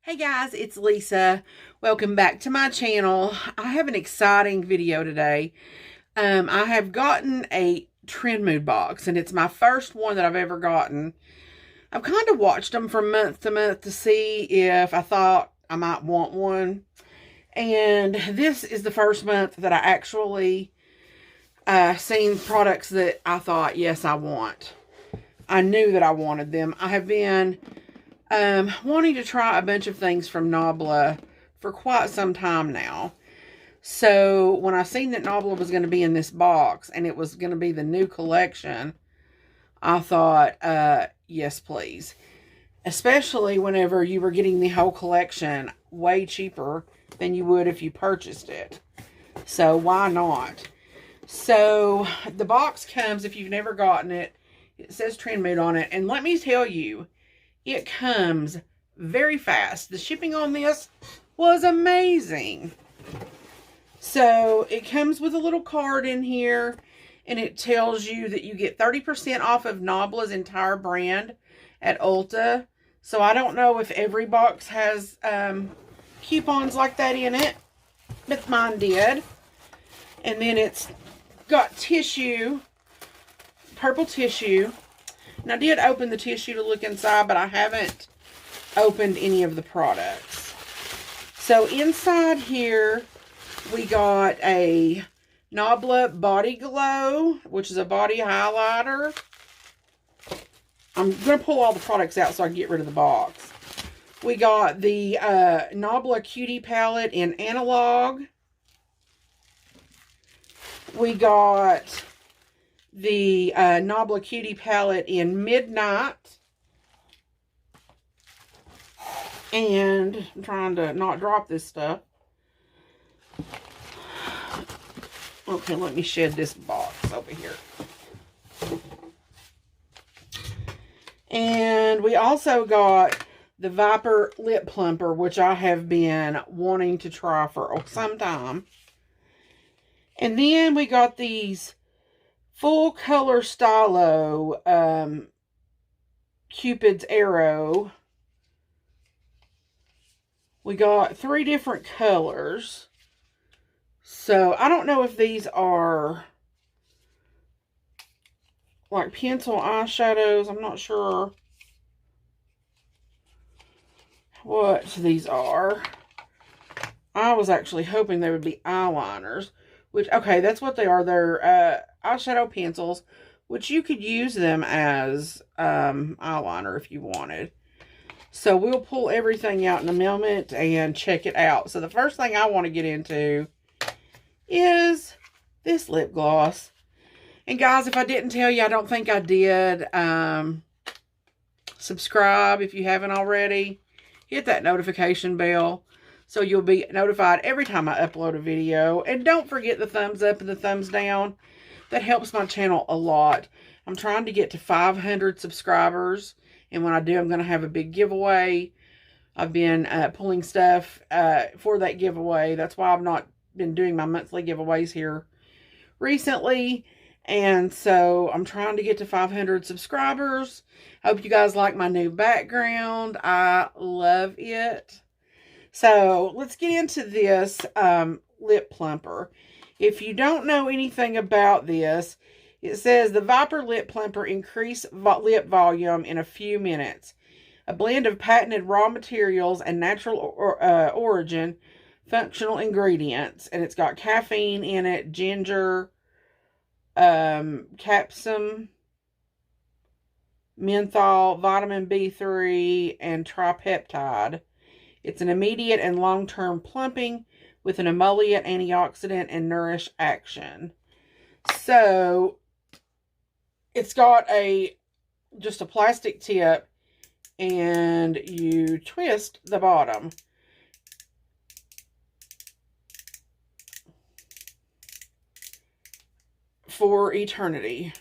Hey guys, it's Lisa. Welcome back to my channel. I have an exciting video today. I have gotten a Trendmood box, and it's my first one that I've ever gotten. I've kind of watched them from month to month to see if I thought I might want one. And this is the first month that I actually seen products that I thought, yes, I want. I knew that I wanted them. I have been wanting to try a bunch of things from Nabla for quite some time now. So when I seen that Nabla was going to be in this box and it was going to be the new collection, I thought, yes, please. Especially whenever you were getting the whole collection way cheaper than you would if you purchased it. So why not? So the box comes, if you've never gotten it, it says Trendmood on it. And let me tell you, it comes very fast. The shipping on this was amazing. So it comes with a little card in here, and it tells you that you get 30% off of Nabla's entire brand at Ulta. So I don't know if every box has coupons like that in it, but mine did. And then it's got tissue, purple tissue. And I did open the tissue to look inside, but I haven't opened any of the products. So inside here, we got a Nabla Body Glow, which is a body highlighter. I'm going to pull all the products out so I can get rid of the box. We got the Nabla Cutie palette in Analog. We got the Nabla Cutie palette in Midnight. And I'm trying to not drop this stuff. Okay, let me shed this box over here. And we also got the Viper Lip Plumper, which I have been wanting to try for some time. And then we got these full color stylo Cupid's Arrow. We got 3 different colors. So I don't know if these are like pencil eyeshadows. I'm not sure what these are. I was actually hoping they would be eyeliners. Which, okay, that's what they are. They're eyeshadow pencils, which you could use them as eyeliner if you wanted. So we'll pull everything out in a moment and check it out. So the first thing I want to get into is this lip gloss. And guys, if I didn't tell you, I don't think I did. Subscribe if you haven't already. Hit that notification bell so you'll be notified every time I upload a video. And don't forget the thumbs up and the thumbs down. That helps my channel a lot. I'm trying to get to 500 subscribers. And when I do, I'm going to have a big giveaway. I've been pulling stuff for that giveaway. That's why I've not been doing my monthly giveaways here recently. And so I'm trying to get to 500 subscribers. Hope you guys like my new background. I love it. So let's get into this lip plumper. If you don't know anything about this, it says the Viper Lip Plumper increase lip volume in a few minutes. A blend of patented raw materials and natural origin functional ingredients. And it's got caffeine in it, ginger, capsum, menthol, vitamin B3, and tripeptide. It's an immediate and long-term plumping with an emollient, antioxidant, and nourish action. So it's got just a plastic tip, and you twist the bottom. For eternity.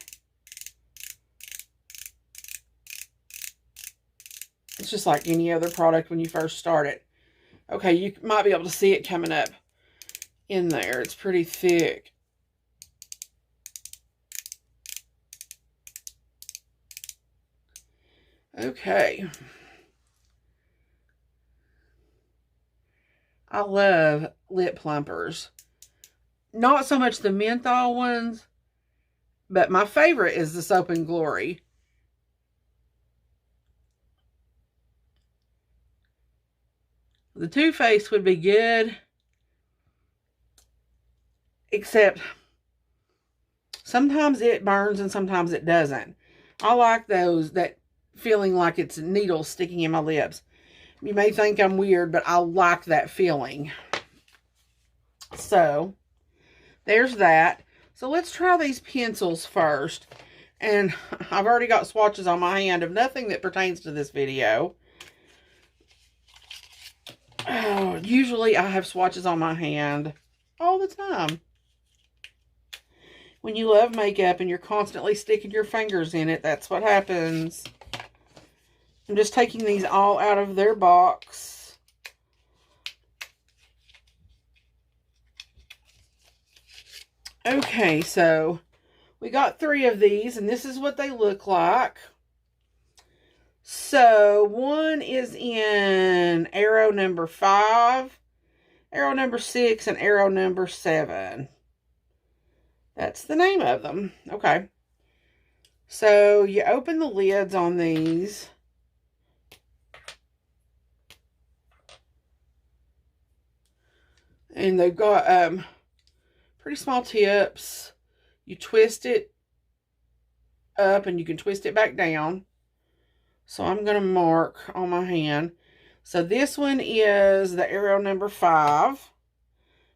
It's just like any other product when you first start it. Okay, you might be able to see it coming up in there. It's pretty thick. Okay. I love lip plumpers. Not so much the menthol ones, but my favorite is the Soap and Glory. The Too Faced would be good, except sometimes it burns and sometimes it doesn't. I like those, that feeling like it's needles sticking in my lips. You may think I'm weird, but I like that feeling. So, there's that. So, let's try these pencils first. And I've already got swatches on my hand of nothing that pertains to this video. Oh, usually I have swatches on my hand all the time. When you love makeup and you're constantly sticking your fingers in it, that's what happens. I'm just taking these all out of their box. Okay, so we got 3 of these, and this is what they look like. So, one is in arrow number 5, arrow number 6, and arrow number 7. That's the name of them. Okay. So, you open the lids on these. And they've got pretty small tips. You twist it up and you can twist it back down. So I'm going to mark on my hand. So this one is the arrow number 5,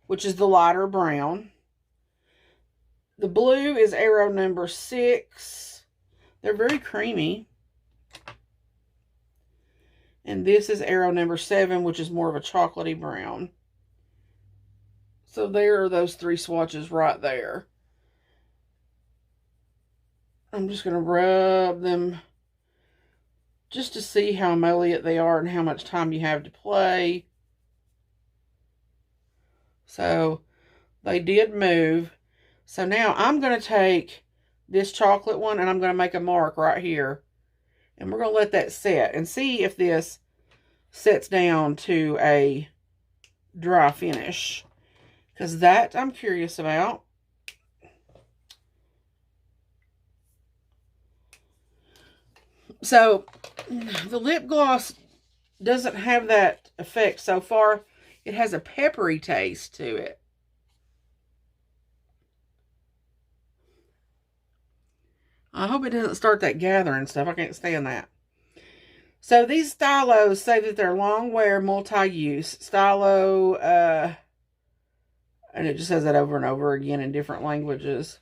which is the lighter brown. The blue is arrow number 6. They're very creamy. And this is arrow number 7, which is more of a chocolatey brown. So there are those 3 swatches right there. I'm just going to rub them just to see how emollient they are and how much time you have to play. So they did move. So now I'm going to take this chocolate one and I'm going to make a mark right here. And we're going to let that set and see if this sets down to a dry finish. Because that I'm curious about. So, the lip gloss doesn't have that effect so far. It has a peppery taste to it. I hope it doesn't start that gathering stuff. I can't stand that. So, these stylos say that they're long wear, multi-use. Stylo, and it just says that over and over again in different languages.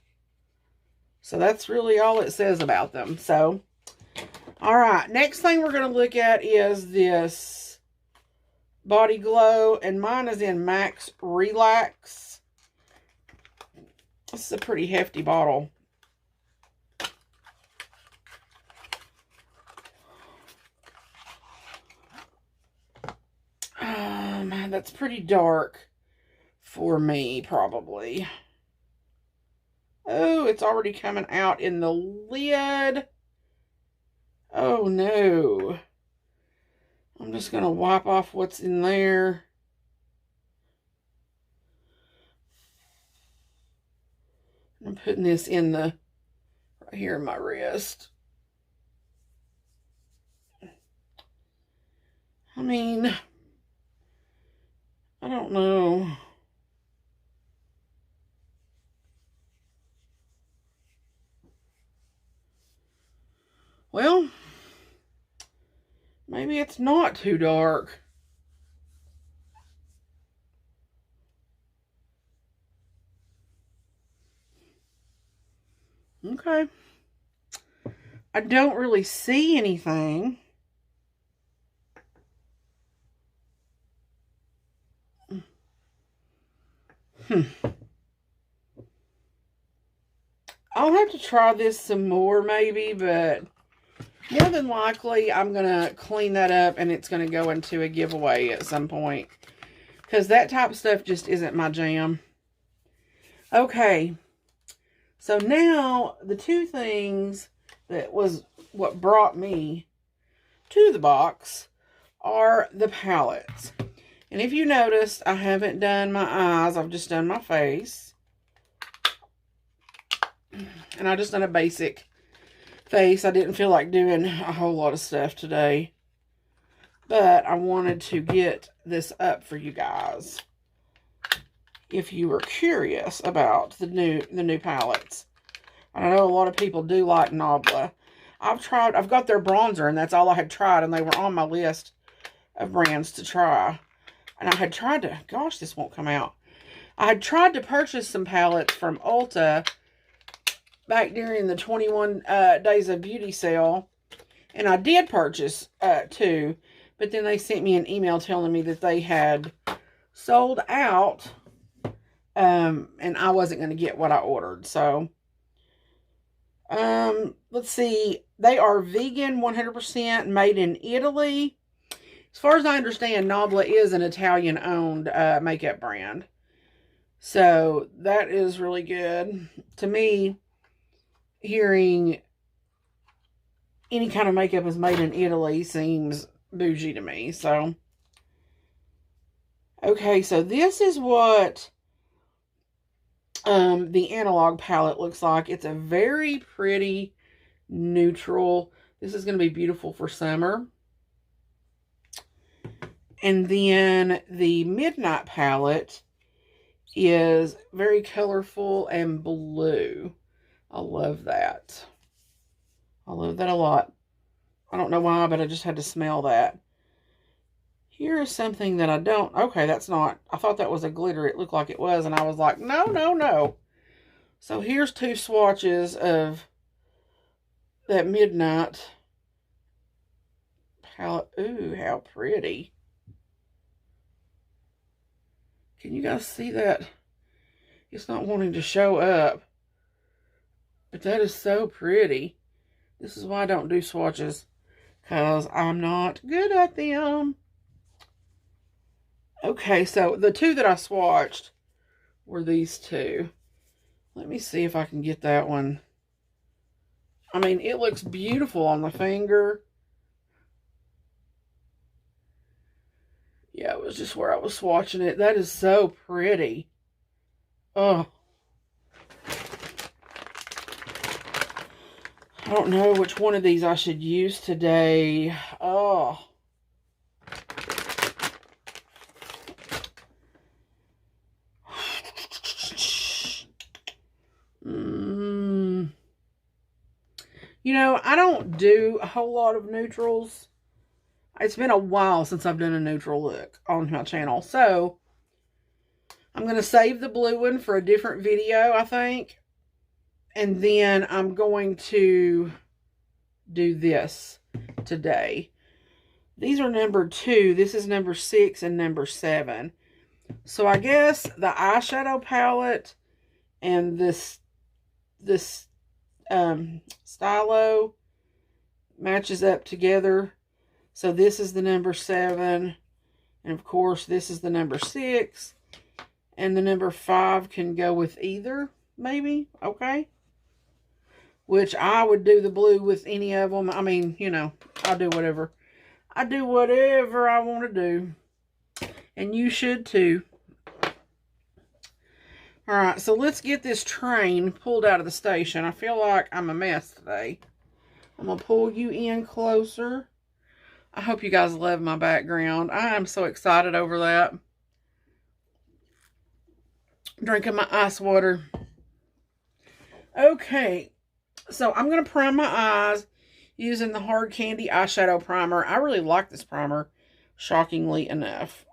So, that's really all it says about them. So, all right, next thing we're going to look at is this Body Glow, and mine is in Max Relax. This is a pretty hefty bottle. That's pretty dark for me, probably. Oh, it's already coming out in the lid. Oh, no. I'm just going to wipe off what's in there. I'm putting this in the, right here in my wrist. I mean, I don't know. Well, maybe it's not too dark. Okay. I don't really see anything. I'll have to try this some more maybe, but more than likely I'm going to clean that up and it's going to go into a giveaway at some point. Because that type of stuff just isn't my jam. Okay. So now the 2 things that was what brought me to the box are the palettes. And if you noticed, I haven't done my eyes. I've just done my face. And I just done a basic face. I didn't feel like doing a whole lot of stuff today. But I wanted to get this up for you guys, if you were curious about the new palettes. I know a lot of people do like Nabla. I've got their bronzer, and that's all I had tried, and they were on my list of brands to try. And I had tried to, gosh, this won't come out. I had tried to purchase some palettes from Ulta back during the 21 Days of Beauty sale. And I did purchase 2. But then they sent me an email telling me that they had sold out. And I wasn't going to get what I ordered. So, let's see. They are vegan, 100% made in Italy. As far as I understand, Nabla is an Italian-owned makeup brand. So, that is really good. To me, hearing any kind of makeup is made in Italy seems bougie to me. So, okay, so this is what the analog palette looks like. It's a very pretty neutral. This is going to be beautiful for summer. And then the Midnight palette is very colorful and blue. I love that. I love that a lot. I don't know why, but I just had to smell that. Here is something that I don't... Okay, that's not... I thought that was a glitter. It looked like it was, and I was like, no, no, no. So here's 2 swatches of that Midnight palette. Ooh, how pretty. Can you guys see that? It's not wanting to show up. But that is so pretty. This is why I don't do swatches, because I'm not good at them. Okay, so the 2 that I swatched were these 2. Let me see if I can get that one. I mean, it looks beautiful on the finger. Yeah, it was just where I was swatching it. That is so pretty. Oh. I don't know which one of these I should use today. Oh. You know, I don't do a whole lot of neutrals. It's been a while since I've done a neutral look on my channel. So, I'm going to save the blue one for a different video, I think. And then I'm going to do this today. These are number 2. This is number 6 and number 7. So, I guess the eyeshadow palette and this stylo matches up together. So this is the number 7, and of course this is the number 6, and the number 5 can go with either, maybe. Okay, which I would do the blue with any of them. I mean, you know, I'll do whatever I want to do, and you should too. Alright, so let's get this train pulled out of the station. I feel like I'm a mess today. I'm going to pull you in closer. I hope you guys love my background. I am so excited over that. Drinking my ice water. Okay, so I'm going to prime my eyes using the Hard Candy eyeshadow primer. I really like this primer, shockingly enough.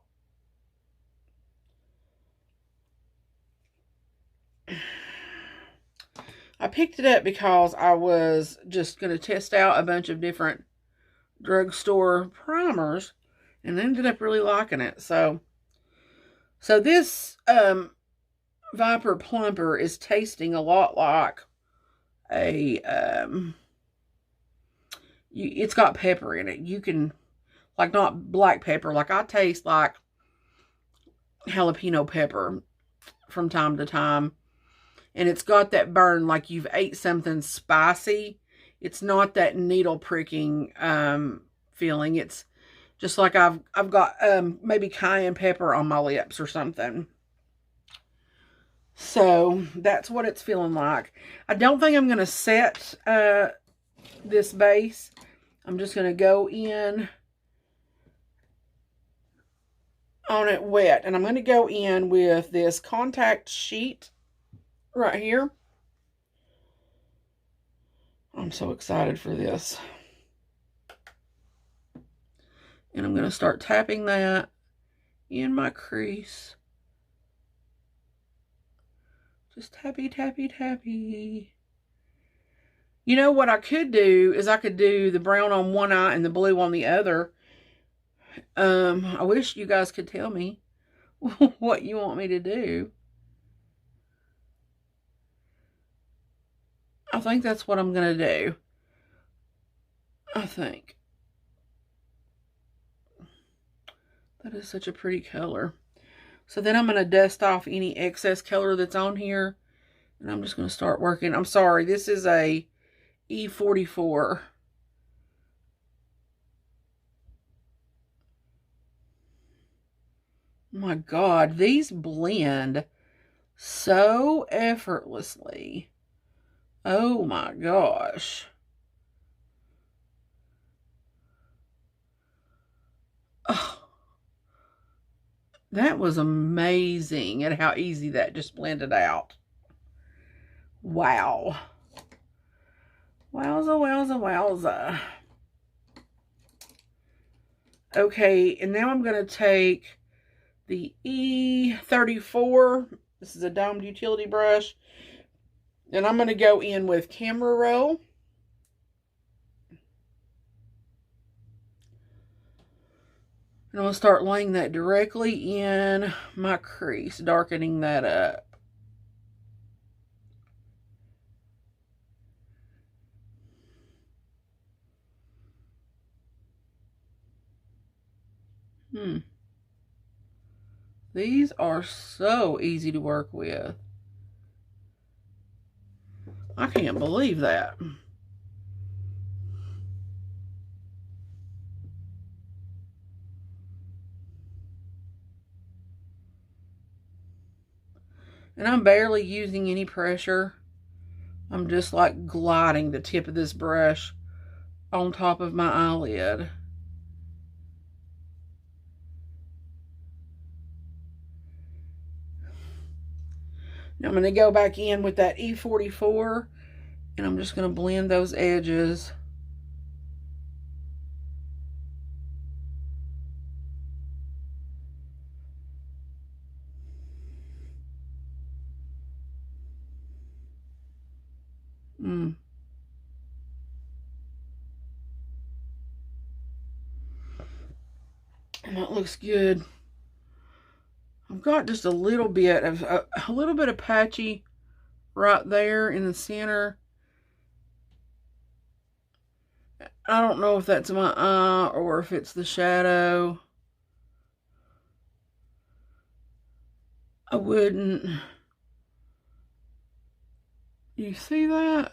I picked it up because I was just going to test out a bunch of different drugstore primers and ended up really liking it. So this Viper Plumper is tasting a lot like a it's got pepper in it. You can, like, not black pepper, like I taste like jalapeno pepper from time to time. And it's got that burn like you've ate something spicy. It's not that needle pricking feeling. It's Just like I've got maybe cayenne pepper on my lips or something. So that's what it's feeling like. I don't think I'm going to set this base. I'm just going to go in on it wet. And I'm going to go in with this contact sheet right here. I'm so excited for this. And I'm going to start tapping that in my crease. Just tappy, tappy, tappy. You know what I could do is I could do the brown on one eye and the blue on the other. I wish you guys could tell me what you want me to do. I think that's what I'm going to do. I think. That is such a pretty color. So then I'm going to dust off any excess color that's on here. And I'm just going to start working. I'm sorry, this is a E44. My God, these blend so effortlessly. Oh my gosh. Oh, that was amazing at how easy that just blended out. Wow. Wowza, wowza, wowza. Okay, and now I'm going to take the E34. This is a domed utility brush. And I'm going to go in with Camera Roll. And I'm going to start laying that directly in my crease, darkening that up. These are so easy to work with. I can't believe that. And I'm barely using any pressure. I'm just like gliding the tip of this brush on top of my eyelid. Now I'm going to go back in with that E44 and I'm just going to blend those edges. And that looks good. I've got just a little bit of patchy right there in the center. I don't know if that's my eye or if it's the shadow. I wouldn't. You see that?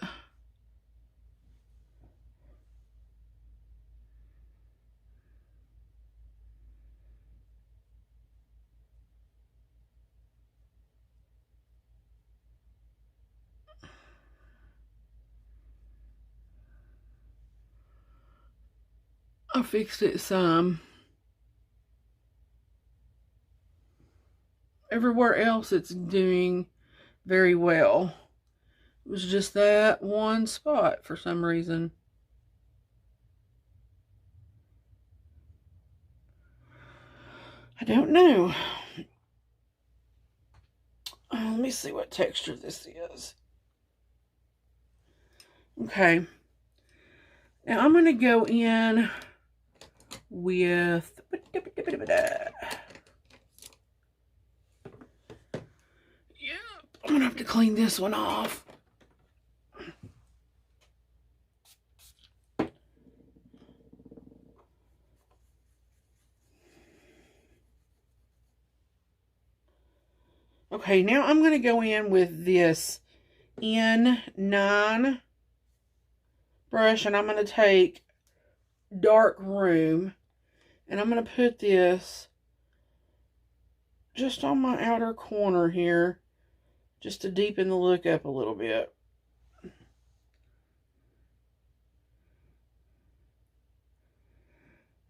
I fixed it some. Everywhere else it's doing very well. It was just that one spot for some reason. I don't know. Let me see what texture this is. Okay. Now I'm going to go in with... Yeah, I'm going to have to clean this one off. Okay, now I'm going to go in with this N9 brush, and I'm going to take Dark Room, And I'm going to put this just on my outer corner here, just to deepen the look up a little bit.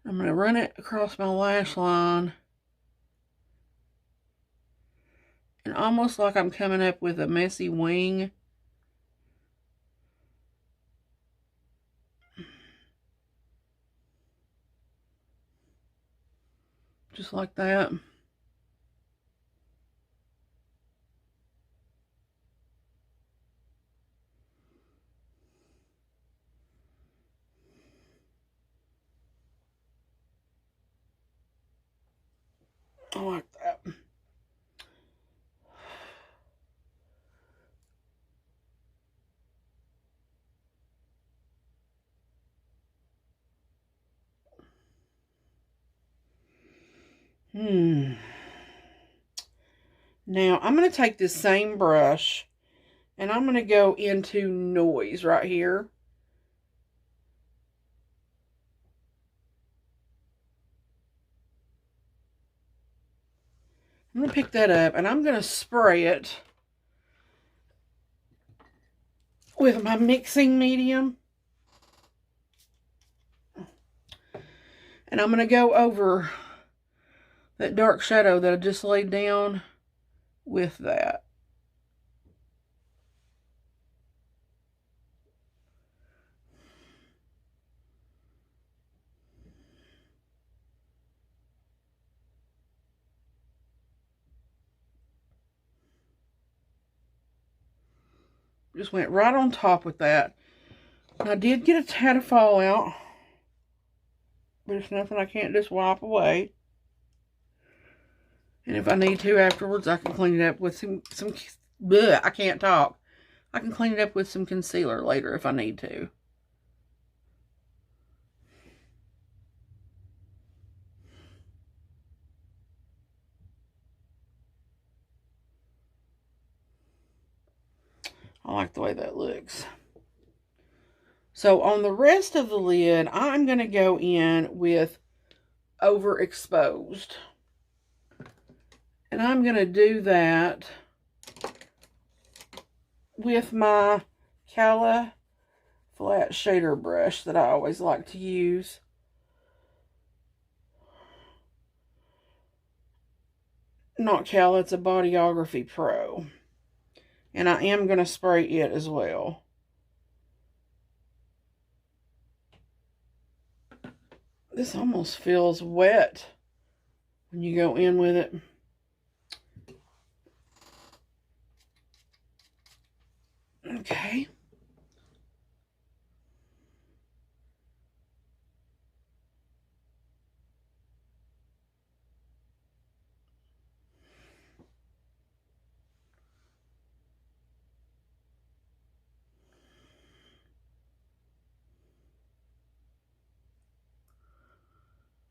I'm going to run it across my lash line. And almost like I'm coming up with a messy wing. Just like that. I like that. Now, I'm going to take this same brush and I'm going to go into noise right here. I'm going to pick that up and I'm going to spray it with my mixing medium. And I'm going to go over that dark shadow that I just laid down with that. Just went right on top with that. And I did get a tad of fallout, but it's nothing I can't just wipe away. And if I need to afterwards, I can clean it up with some bleh, I can't talk. I can clean it up with some concealer later if I need to. I like the way that looks. So on the rest of the lid, I'm going to go in with Overexposed. And I'm going to do that with my Cala flat shader brush that I always like to use. Not Cala, it's a Bodyography Pro. And I am going to spray it as well. This almost feels wet when you go in with it. Okay.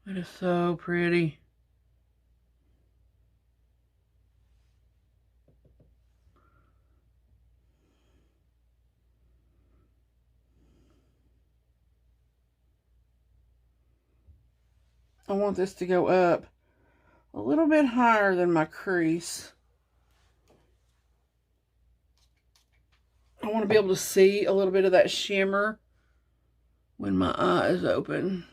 It is so pretty. I want this to go up a little bit higher than my crease. I want to be able to see a little bit of that shimmer when my eye is open.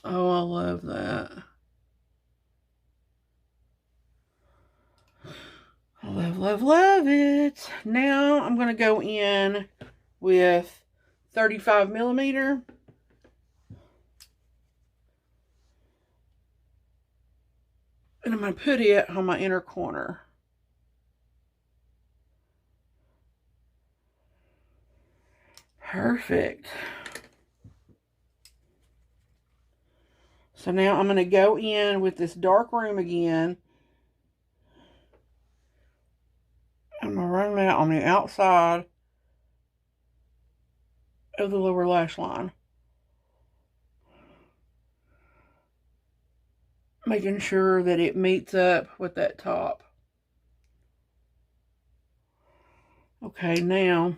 Oh, I love that. I love, love, love it. Now I'm going to go in with 35mm. And I'm going to put it on my inner corner. Perfect. So now I'm going to go in with this dark room again. I'm going to run that on the outside of the lower lash line. making sure that it meets up with that top. Okay, now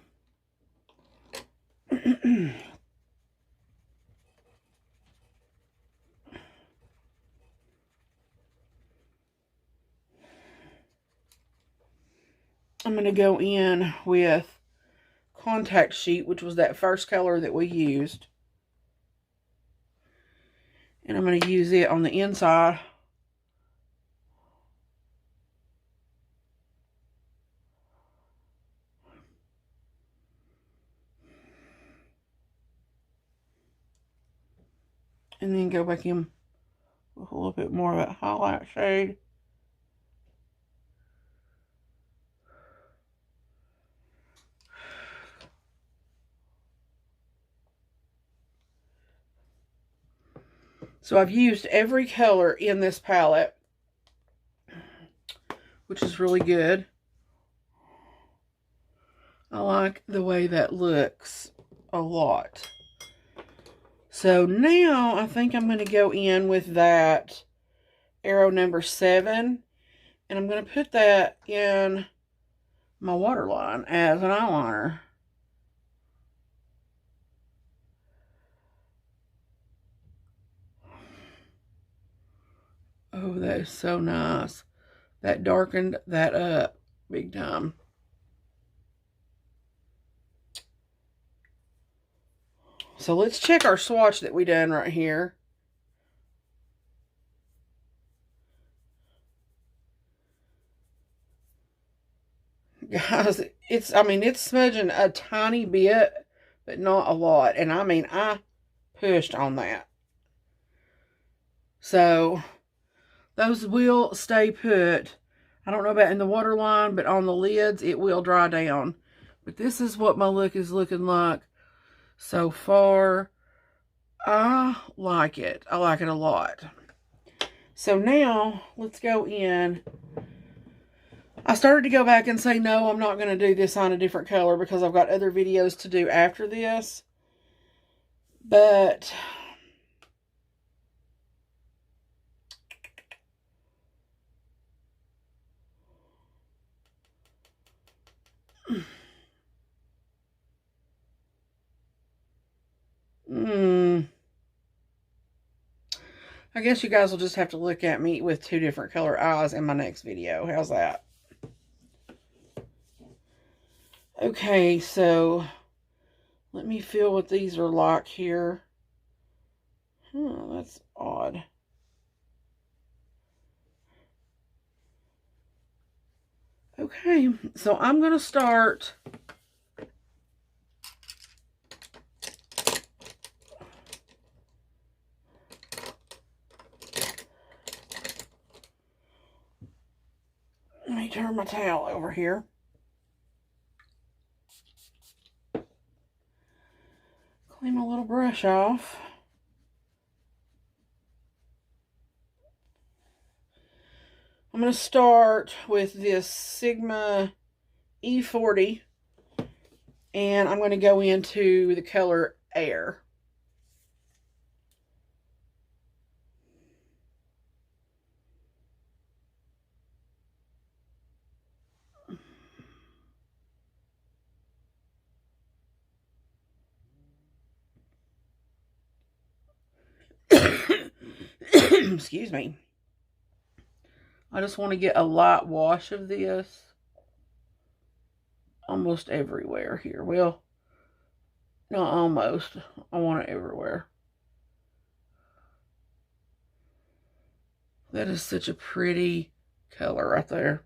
I'm going to go in with Contact Sheet, which was that first color that we used. And I'm going to use it on the inside. And then go back in with a little bit more of that highlight shade. So I've used every color in this palette, which is really good. I like the way that looks a lot. So now I think I'm going to go in with that arrow number 7. And I'm going to put that in my waterline as an eyeliner. Oh, that is so nice. That darkened that up big time. So let's check our swatch that we done right here. Guys, it's smudging a tiny bit, but not a lot. And I pushed on that. So those will stay put. I don't know about in the waterline, but on the lids, it will dry down. But this is what my look is looking like so far. I like it. I like it a lot. So now, let's go in. I started to go back and say, no, I'm not going to do this on a different color because I've got other videos to do after this. But I guess you guys will just have to look at me with 2 different color eyes in my next video. How's that? Okay, so let me feel what these are like here. That's odd. Okay, so I'm going to start let me turn my towel over here. Clean my little brush off. I'm going to start with this Sigma E40, and I'm going to go into the color Air. Excuse me. I just want to get a light wash of this almost everywhere here. Well, not almost. I want it everywhere. That is such a pretty color right there.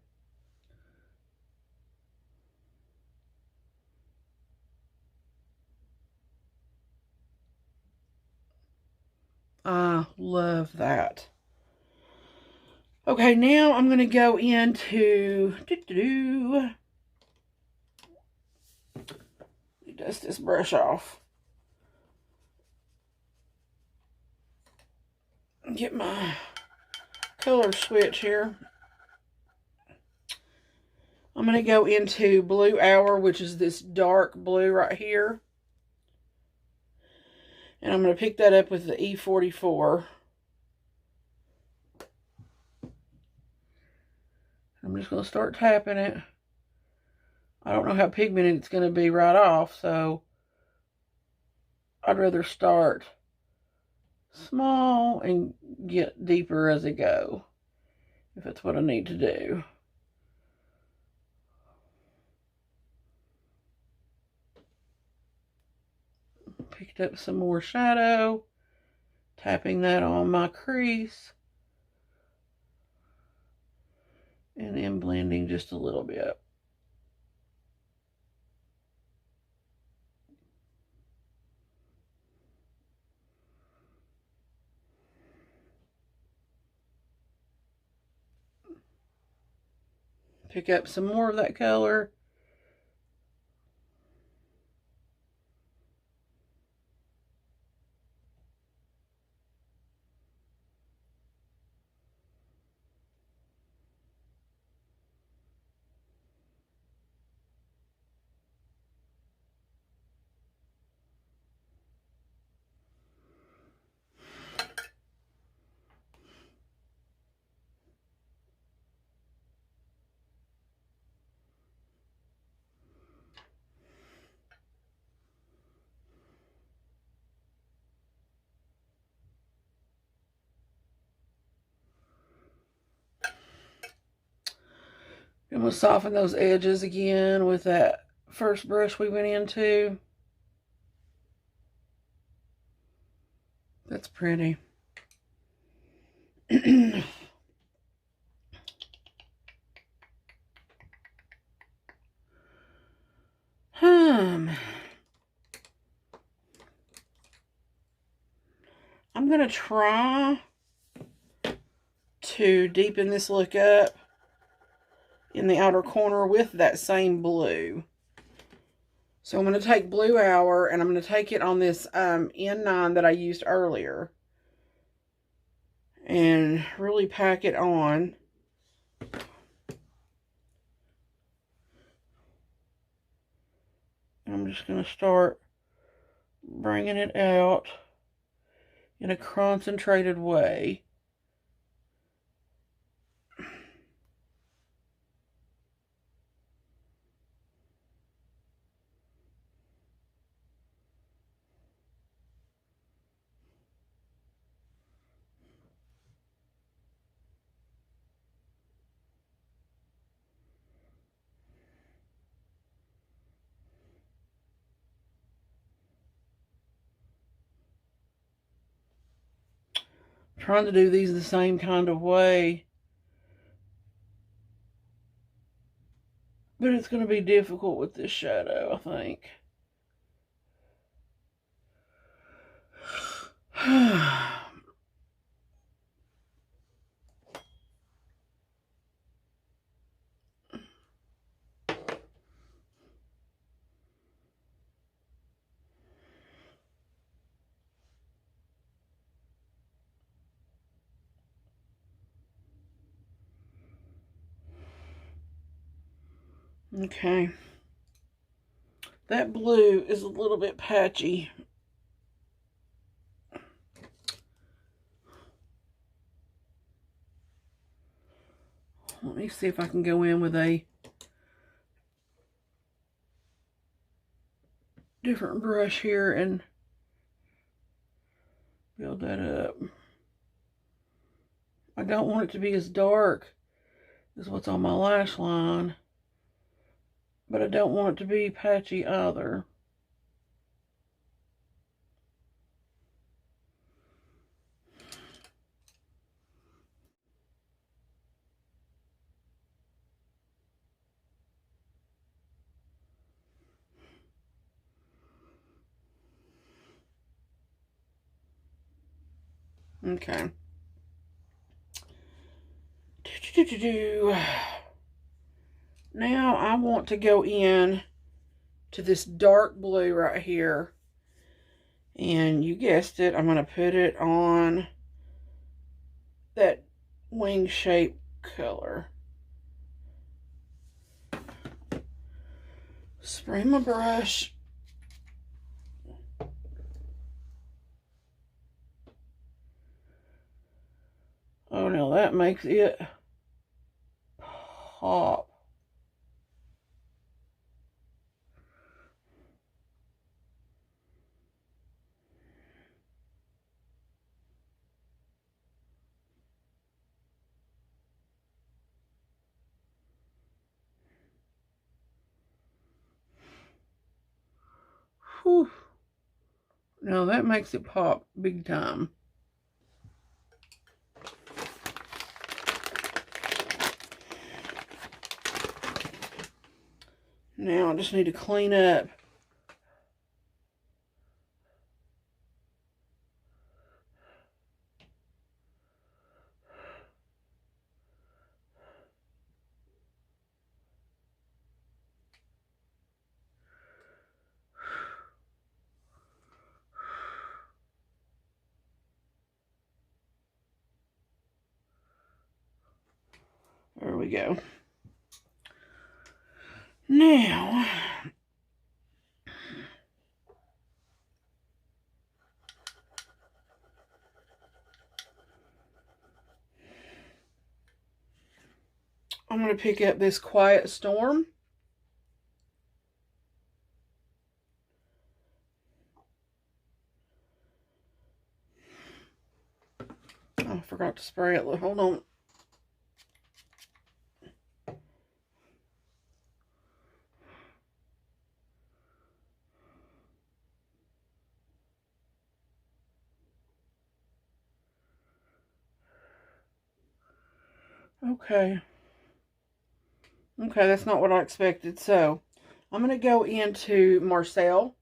I love that. Okay, now I'm going to go into dust this brush off. Get my color switch here. I'm going to go into Blue Hour, which is this dark blue right here. And I'm going to pick that up with the E44. just going to start tapping it. I don't know how pigmented it's going to be right off, so I'd rather start small and get deeper as I go, if that's what I need to do. Picked up some more shadow, tapping that on my crease, and then blending just a little bit. Pick up some more of that color. And we'll soften those edges again with that first brush we went into. That's pretty. I'm going to try to deepen this look up in the outer corner with that same blue. So I'm going to take Blue Hour, and I'm going to take it on this N9 that I used earlier, and really pack it on. And I'm just going to start bringing it out in a concentrated way. Trying to do these the same kind of way, but it's going to be difficult with this shadow, I think. Okay. That blue is a little bit patchy. Let me see if I can go in with a different brush here and build that up. I don't want it to be as dark as what's on my lash line, but I don't want it to be patchy either. Okay. Now I want to go in to this dark blue right here. And you guessed it, I'm going to put it on that wing shape color. Spray my brush. Oh no, that makes it pop. Whew. Now that makes it pop big time. Now I just need to clean up. There we go. Now, I'm going to pick up this Quiet Storm. Oh, I forgot to spray it. Hold on. Okay. Okay, that's not what I expected. So, I'm going to go into Marcel.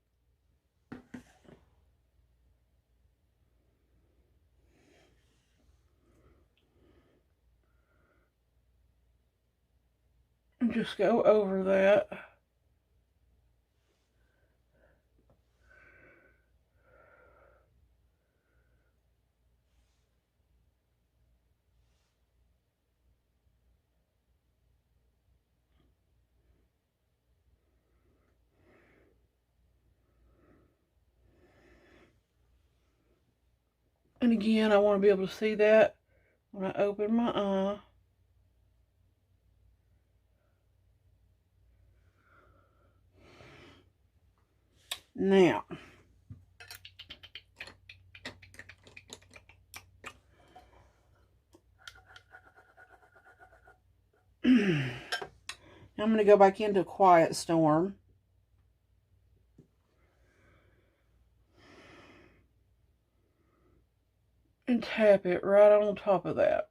And just go over that. And again, I want to be able to see that when I open my eye. Now, I'm going to go back into Quiet Storm. And tap it right on top of that.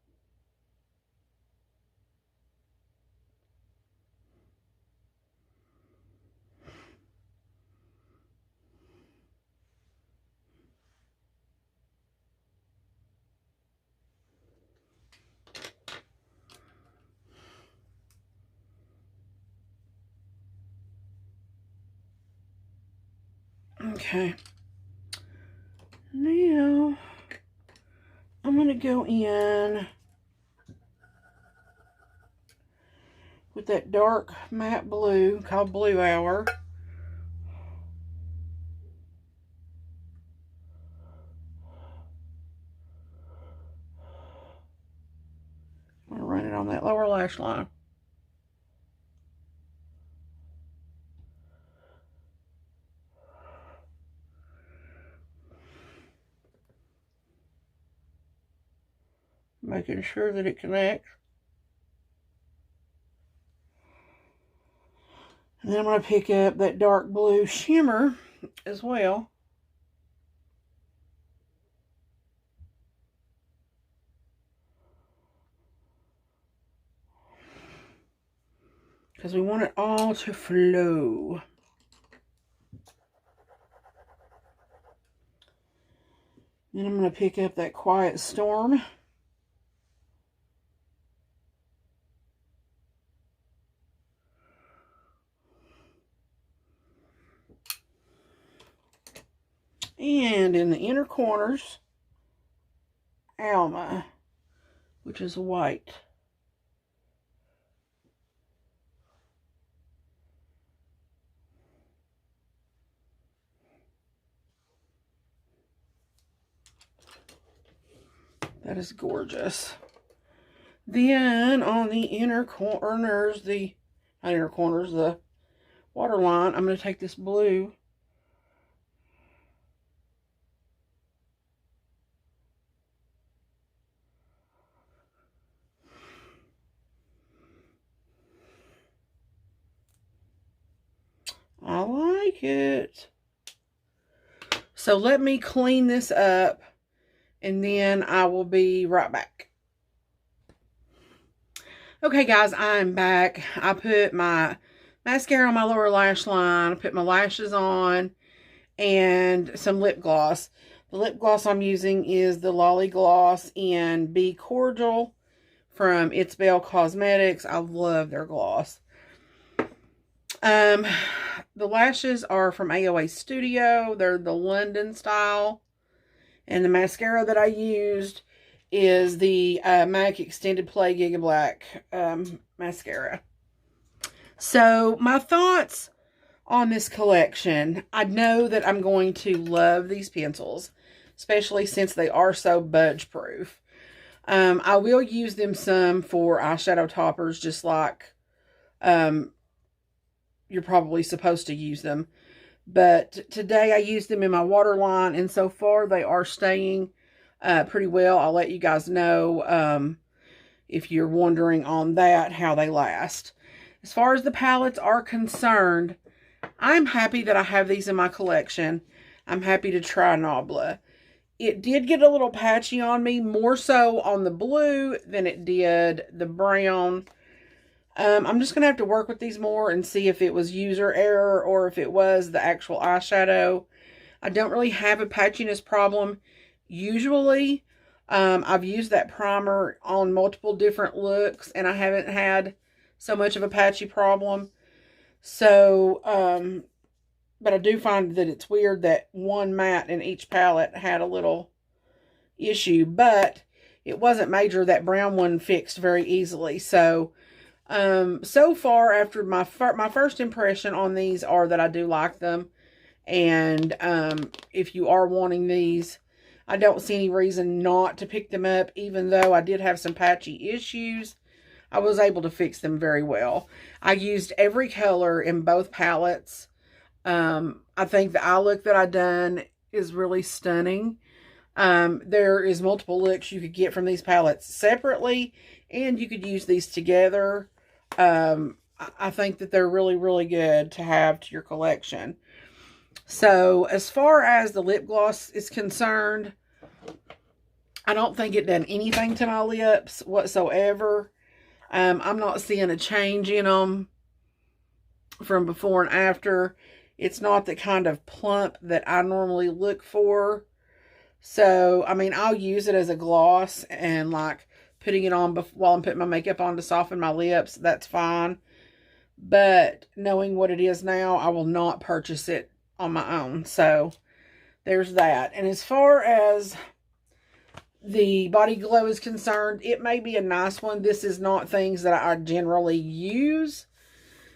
Okay. Now, I'm going to go in with that dark matte blue called Blue Hour. I'm going to run it on that lower lash line. Making sure that it connects. And then I'm going to pick up that dark blue shimmer as well. Because we want it all to flow. Then I'm going to pick up that Quiet Storm. And in the inner corners, Alma, which is white. That is gorgeous. Then on the inner corners, the waterline, I'm going to take this blue. I like it. So let me clean this up, and then I will be right back. Okay, guys, I'm back. I put my mascara on my lower lash line. I put my lashes on and some lip gloss. The lip gloss I'm using is the Lolly Gloss in Be Cordial from It's Belle Cosmetics. I love their gloss. The lashes are from AOA Studio. They're the London style. And the mascara that I used is the MAC Extended Play Giga Black mascara. So my thoughts on this collection. I know that I'm going to love these pencils, especially since they are so budge proof. I will use them some for eyeshadow toppers, just like you're probably supposed to use them. But today I used them in my waterline, and so far they are staying pretty well. I'll let you guys know if you're wondering on that, how they last. As far as the palettes are concerned, I'm happy that I have these in my collection. I'm happy to try Nabla. It did get a little patchy on me, more so on the blue than it did the brown. I'm just going to have to work with these more and see if it was user error or if it was the actual eyeshadow. I don't really have a patchiness problem usually. I've used that primer on multiple different looks and I haven't had so much of a patchy problem. So, but I do find that it's weird that one matte in each palette had a little issue, but it wasn't major. That brown one fixed very easily. So, so far after my first impression on these are that I do like them. And, if you are wanting these, I don't see any reason not to pick them up, even though I did have some patchy issues. I was able to fix them very well. I used every color in both palettes. I think the eye look that I done is really stunning. There is multiple looks you could get from these palettes separately, and you could use these together. I think that they're really, really good to have to your collection. So, as far as the lip gloss is concerned, I don't think it done anything to my lips whatsoever. I'm not seeing a change in them from before and after. It's not the kind of plump that I normally look for. So, I mean, I'll use it as a gloss and like putting it on while I'm putting my makeup on to soften my lips. That's fine. But knowing what it is now, I will not purchase it on my own. So, there's that. And as far as the body glow is concerned, it may be a nice one. This is not things that I generally use.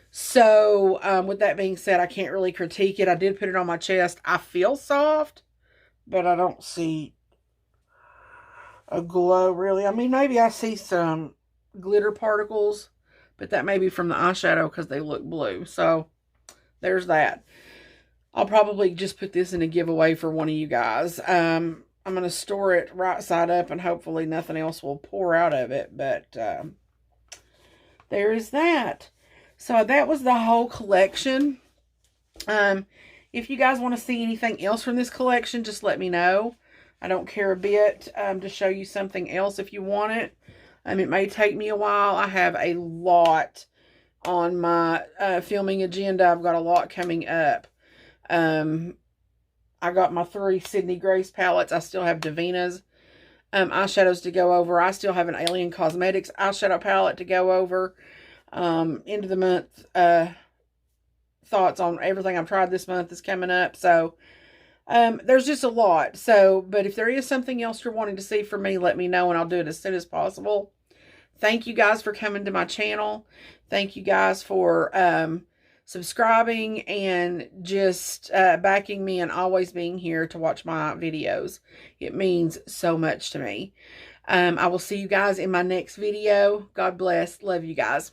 So, with that being said, I can't really critique it. I did put it on my chest. I feel soft, but I don't see a glow, really. I mean, maybe I see some glitter particles, but that may be from the eyeshadow because they look blue. So, there's that. I'll probably just put this in a giveaway for one of you guys. I'm going to store it right side up, and hopefully nothing else will pour out of it. But there is that. So that was the whole collection. If you guys want to see anything else from this collection, just let me know. I don't care a bit to show you something else if you want it. It may take me a while. I have a lot on my filming agenda. I've got a lot coming up. I got my 3 Sydney Grace palettes. I still have Davina's eyeshadows to go over. I still have an Alien Cosmetics eyeshadow palette to go over. End of the month thoughts on everything I've tried this month is coming up. So, there's just a lot. So, but if there is something else you're wanting to see from me, let me know and I'll do it as soon as possible. Thank you guys for coming to my channel. Thank you guys for subscribing and just backing me and always being here to watch my videos. It means so much to me. I will see you guys in my next video. God bless. Love you guys.